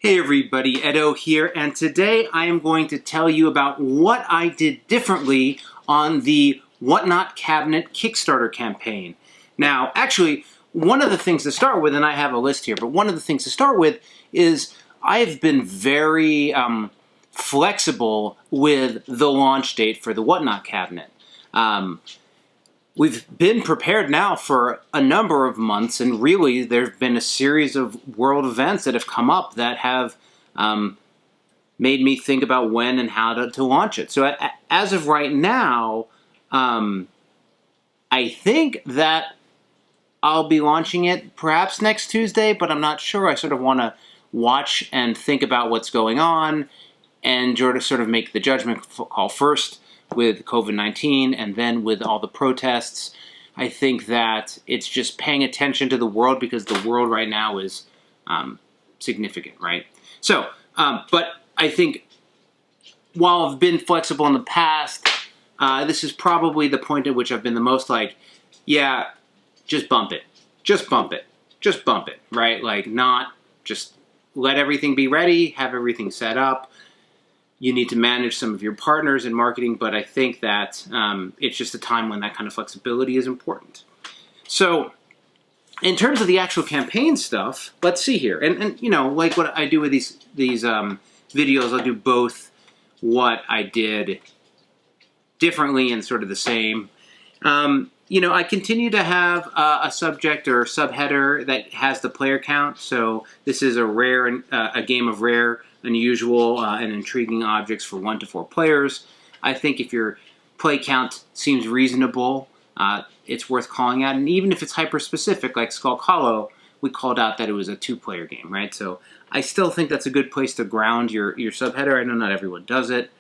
Hey everybody, Edo here, and today I am going to tell you about what I did differently on the Whatnot Cabinet Kickstarter campaign. Now, actually, one of the things to start with, and I have a list here, but one of the things to start with is I've been very flexible with the launch date for the Whatnot Cabinet. We've been prepared now for a number of months, and really there have been a series of world events that have come up that have made me think about when and how to launch it. So as of right now, I think that I'll be launching it perhaps next Tuesday, but I'm not sure. I sort of want to watch and think about what's going on and sort of make the judgment call first with COVID-19 and then with all the protests. I think that it's just paying attention to the world because the world right now is significant, right? So, but I think while I've been flexible in the past, this is probably the point at which I've been the most like, yeah, just bump it, just bump it, just bump it, right? Like not just let everything be ready, have everything set up. You need to manage some of your partners in marketing, but I think that it's just a time when that kind of flexibility is important. So in terms of the actual campaign stuff, let's see here. And you know, like what I do with these videos, I'll do both what I did differently and sort of the same. You know, I continue to have a subject or subheader that has the player count. So this is a game of rare, unusual, and intriguing objects for 1 to 4 players. I think if your play count seems reasonable, it's worth calling out. And even if it's hyper-specific, like Skull Hollow, we called out that it was a 2-player game, right? So I still think that's a good place to ground your subheader. I know not everyone does it.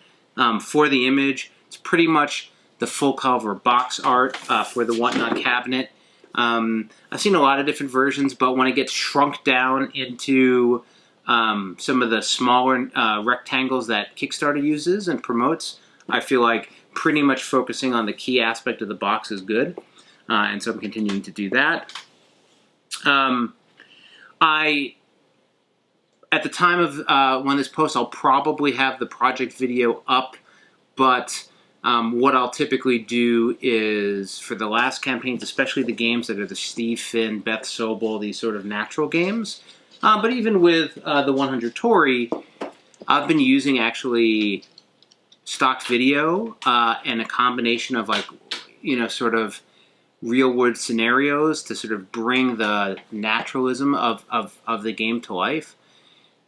For the image, it's pretty much the full cover box art for the Whatnot cabinet. I've seen a lot of different versions, but when it gets shrunk down into some of the smaller rectangles that Kickstarter uses and promotes, I feel like pretty much focusing on the key aspect of the box is good, and so I'm continuing to do that. At the time of when this posts, I'll probably have the project video up, but what I'll typically do is, for the last campaigns, especially the games that are the Steve Finn, Beth Sobel, these sort of natural games, but even with the 100 Tori, I've been using actually stock video and a combination of like, you know, sort of real world scenarios to sort of bring the naturalism of the game to life.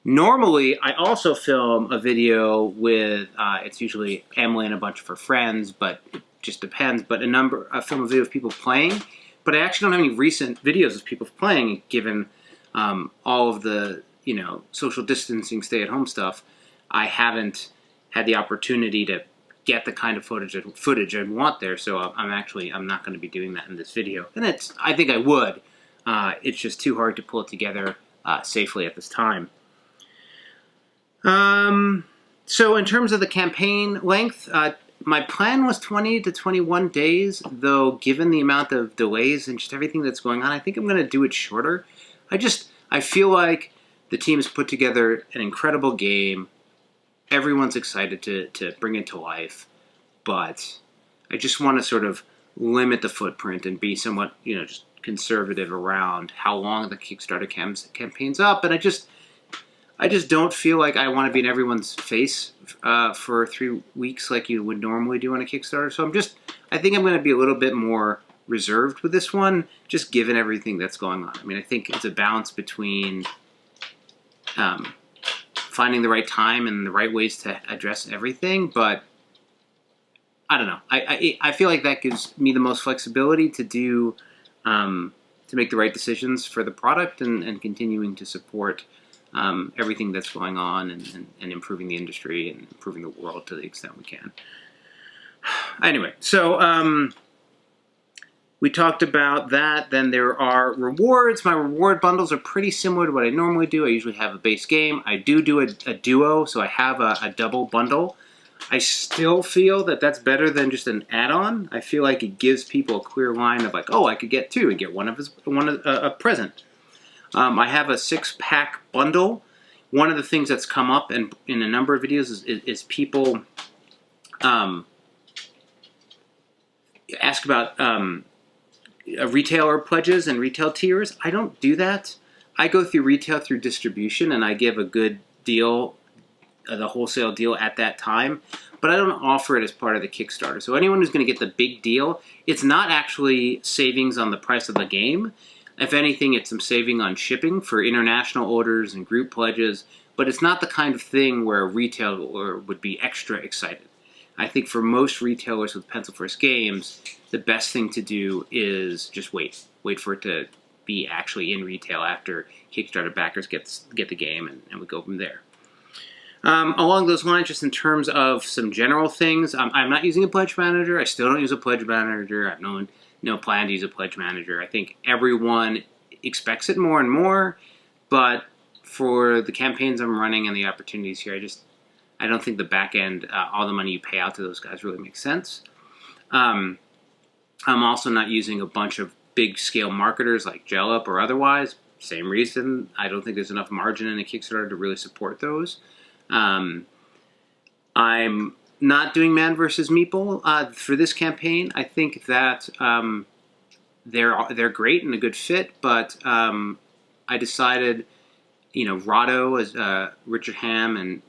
Normally, I also film a video with, it's usually Emily and a bunch of her friends, but it just depends, but I film a video of people playing, but I actually don't have any recent videos of people playing, given all of the, you know, social distancing, stay-at-home stuff. I haven't had the opportunity to get the kind of footage I want there, so I'm not going to be doing that in this video. And I think I would. It's just too hard to pull it together safely at this time. So in terms of the campaign length, my plan was 20 to 21 days, though given the amount of delays and just everything that's going on, I think I'm going to do it shorter. I feel like the team's put together an incredible game. Everyone's excited to bring it to life, but I just want to sort of limit the footprint and be somewhat, you know, just conservative around how long the Kickstarter campaign's up, and I just don't feel like I want to be in everyone's face for 3 weeks like you would normally do on a Kickstarter. So I think I'm going to be a little bit more reserved with this one, just given everything that's going on. I mean, I think it's a balance between finding the right time and the right ways to address everything, but I don't know. I feel like that gives me the most flexibility to do, to make the right decisions for the product and continuing to support everything that's going on and improving the industry and improving the world to the extent we can. Anyway, so we talked about that. Then there are rewards. My reward bundles are pretty similar to what I normally do. I usually have a base game. I do a duo, so I have a double bundle. I still feel that that's better than just an add-on. I feel like it gives people a clear line of like, oh, I could get 2 and get a present. I have a 6-pack bundle, one of the things that's come up in a number of videos is people ask about retailer pledges and retail tiers. I don't do that. I go through retail through distribution, and I give a good deal, the wholesale deal at that time, but I don't offer it as part of the Kickstarter. So anyone who's going to get the big deal, it's not actually savings on the price of the game. If anything, it's some saving on shipping for international orders and group pledges, but it's not the kind of thing where a retailer would be extra excited. I think for most retailers with Pencil First Games, the best thing to do is just wait for it to be actually in retail after Kickstarter backers get the game, and we go from there. Along those lines, just in terms of some general things, I'm not using a pledge manager. I still don't use a pledge manager. I have no plan to use a pledge manager. I think everyone expects it more and more, but for the campaigns I'm running and the opportunities here, I don't think the back end, all the money you pay out to those guys really makes sense. I'm also not using a bunch of big scale marketers like Jellup or otherwise. Same reason. I don't think there's enough margin in a Kickstarter to really support those. I'm not doing Man vs. Meeple for this campaign. I think that they're great and a good fit, but I decided, Rahdo is Richard Hamm, and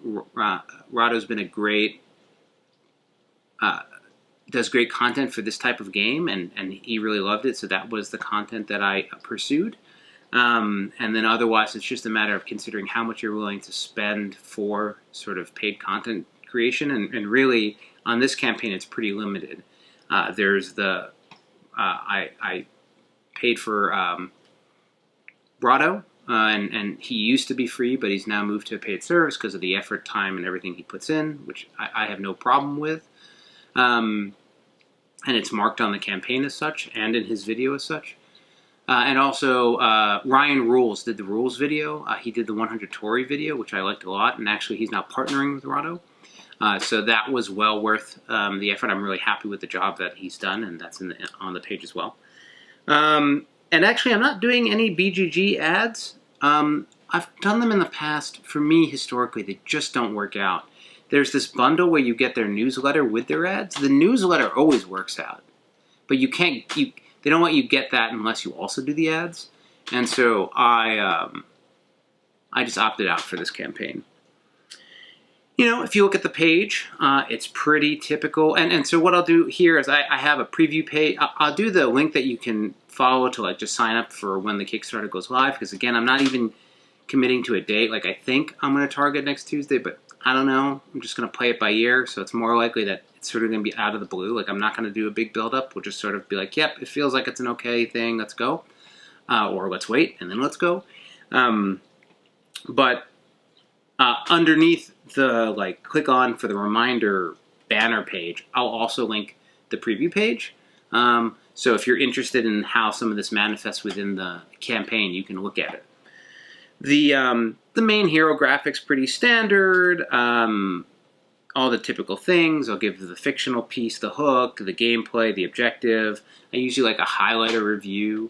Rahdo's been a great does great content for this type of game, and he really loved it, so that was the content that I pursued. And then otherwise, it's just a matter of considering how much you're willing to spend for sort of paid content creation, and really, on this campaign, it's pretty limited. There's the... I paid for Rahdo, and he used to be free, but he's now moved to a paid service because of the effort, time, and everything he puts in, which I have no problem with. And it's marked on the campaign as such, and in his video as such. And also, Ryan Rules did the Rules video. He did the 100 Tory video, which I liked a lot, and actually he's now partnering with Rahdo. So that was well worth the effort. I'm really happy with the job that he's done, and that's on the page as well. And actually, I'm not doing any BGG ads. I've done them in the past. For me, historically, they just don't work out. There's this bundle where you get their newsletter with their ads. The newsletter always works out, but you can't. They don't want you to get that unless you also do the ads. And so I just opted out for this campaign. If you look at the page, it's pretty typical. And so what I'll do here is I have a preview page. I'll do the link that you can follow to just sign up for when the Kickstarter goes live. Because again, I'm not even committing to a date. I think I'm going to target next Tuesday, but I don't know. I'm just going to play it by ear. So it's more likely that it's sort of going to be out of the blue. I'm not going to do a big build-up. We'll just sort of be like, yep, it feels like it's an okay thing. Let's go. Or let's wait, and then let's go. But underneath the click on for the reminder banner page, I'll also link the preview page. So if you're interested in how some of this manifests within the campaign, you can look at it. The main hero graphics pretty standard. All the typical things. I'll give the fictional piece, the hook, the gameplay, the objective. I usually like a highlighter review,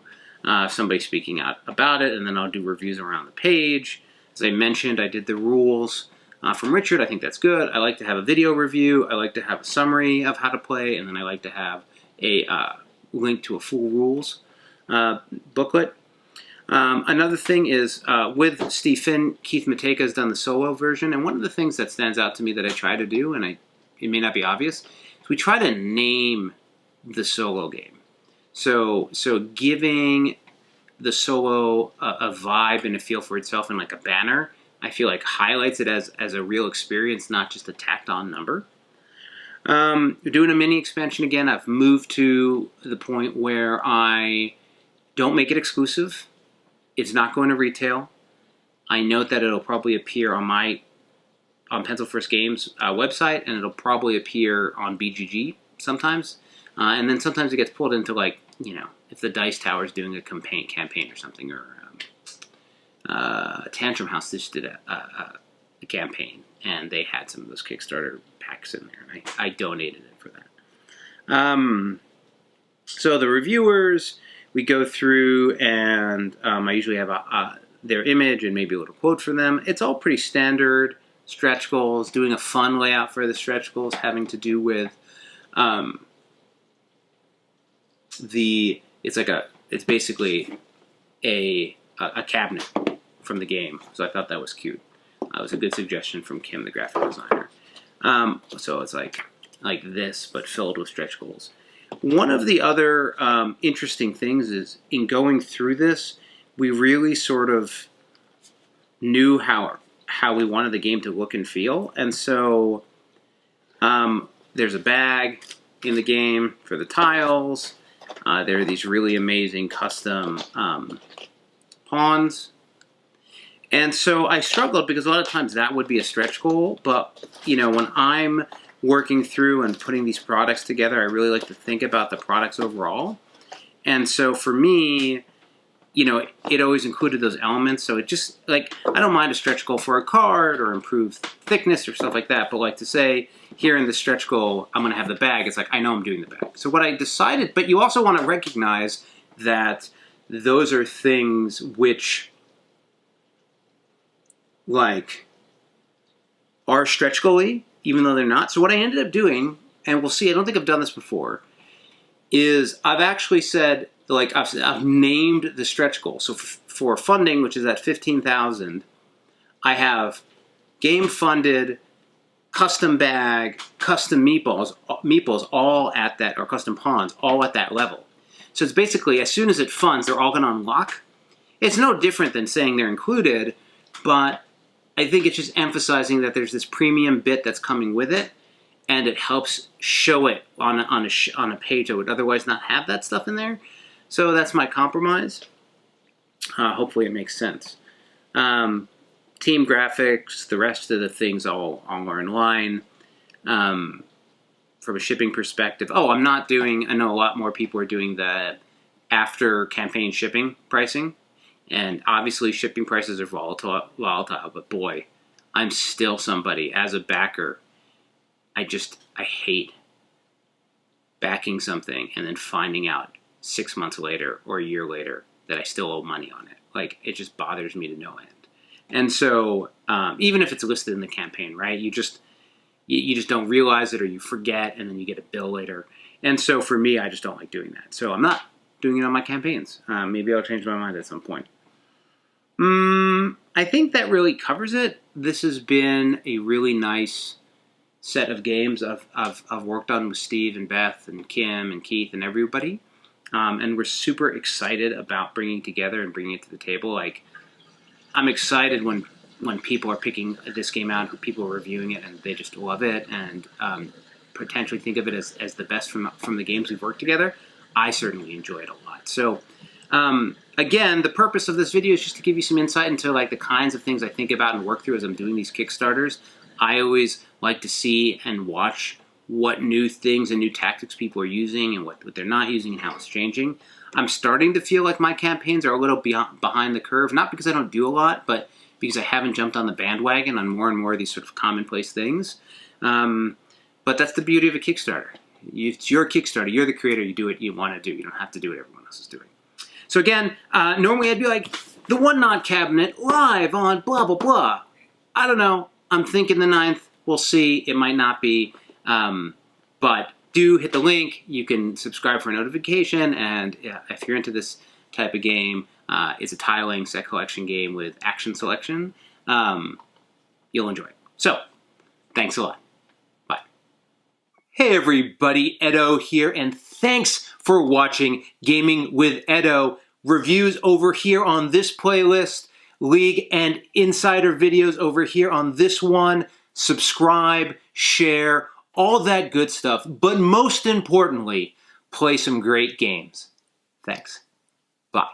somebody speaking out about it, and then I'll do reviews around the page. As I mentioned, I did the rules from Richard. I think that's good. I like to have a video review. I like to have a summary of how to play, and then I like to have a link to a full rules booklet. Another thing is, with Steve Finn, Keith Mateka has done the solo version, and one of the things that stands out to me that I try to do, and it may not be obvious, is we try to name the solo game. So giving the solo a vibe and a feel for itself and a banner, I feel highlights it as a real experience, not just a tacked on number. We're doing a mini expansion again. I've moved to the point where I don't make it exclusive. It's not going to retail. I note that it'll probably appear on Pencil First Games website, and it'll probably appear on BGG sometimes. And then sometimes it gets pulled into if the Dice Tower is doing a campaign or something, or Tantrum House just did a campaign, and they had some of those Kickstarter packs in there, and I donated it for that. So the reviewers, we go through, and I usually have their image and maybe a little quote from them. It's all pretty standard stretch goals, doing a fun layout for the stretch goals having to do with it's basically a cabinet from the game. So I thought that was cute. It was a good suggestion from Kim, the graphic designer. So it's like this, but filled with stretch goals. One of the other interesting things is in going through this, we really sort of knew how we wanted the game to look and feel. And so there's a bag in the game for the tiles. There are these really amazing custom pawns. And so I struggled because a lot of times that would be a stretch goal. But, when I'm working through and putting these products together, I really like to think about the products overall. And so for me, it always included those elements. So it just, I don't mind a stretch goal for a card or improved thickness or stuff like that. But to say, here in the stretch goal, I'm going to have the bag. It's I know I'm doing the bag. So what I decided, but you also want to recognize that those are things which, are stretch goal-y, even though they're not. So what I ended up doing, and we'll see, I don't think I've done this before, is I've actually said, I've named the stretch goal. So for funding, which is at $15,000, I have game funded, custom bag, custom meatballs all at that, or custom pawns, all at that level. So it's basically, as soon as it funds, they're all going to unlock. It's no different than saying they're included, but I think it's just emphasizing that there's this premium bit that's coming with it, and it helps show it on a page that would otherwise not have that stuff in there. So that's my compromise. Hopefully it makes sense. Team graphics, the rest of the things all are in line. From a shipping perspective, I'm not doing, I know a lot more people are doing the after campaign shipping pricing. And obviously shipping prices are volatile, but boy, I'm still somebody, as a backer, I hate backing something and then finding out 6 months later or a year later that I still owe money on it. It just bothers me to no end. And so even if it's listed in the campaign, right, you just don't realize it, or you forget, and then you get a bill later. And so for me, I just don't like doing that. So I'm not doing it on my campaigns. Maybe I'll change my mind at some point. I think that really covers it. This has been a really nice set of games I've worked on with Steve and Beth and Kim and Keith and everybody. And we're super excited about bringing together and bringing it to the table. I'm excited when people are picking this game out, when people are reviewing it and they just love it and potentially think of it as the best from the games we've worked together. I certainly enjoy it a lot. So again, the purpose of this video is just to give you some insight into the kinds of things I think about and work through as I'm doing these Kickstarters. I always like to see and watch what new things and new tactics people are using and what they're not using and how it's changing. I'm starting to feel like my campaigns are a little behind the curve, not because I don't do a lot, but because I haven't jumped on the bandwagon on more and more of these sort of commonplace things. But that's the beauty of a Kickstarter. It's your Kickstarter. You're the creator. You do what you want to do. You don't have to do what everyone else is doing. So again, normally I'd be like, the Whatnot Cabinet live on blah, blah, blah. I don't know. I'm thinking the 9th. We'll see. It might not be. But do hit the link. You can subscribe for a notification. And if you're into this type of game, it's a tiling set collection game with action selection. You'll enjoy it. So, thanks a lot. Bye. Hey everybody, Edo here, and thanks for watching Gaming with Edo. Reviews over here on this playlist, League and Insider videos over here on this one. Subscribe, share, all that good stuff. But most importantly, play some great games. Thanks. Bye.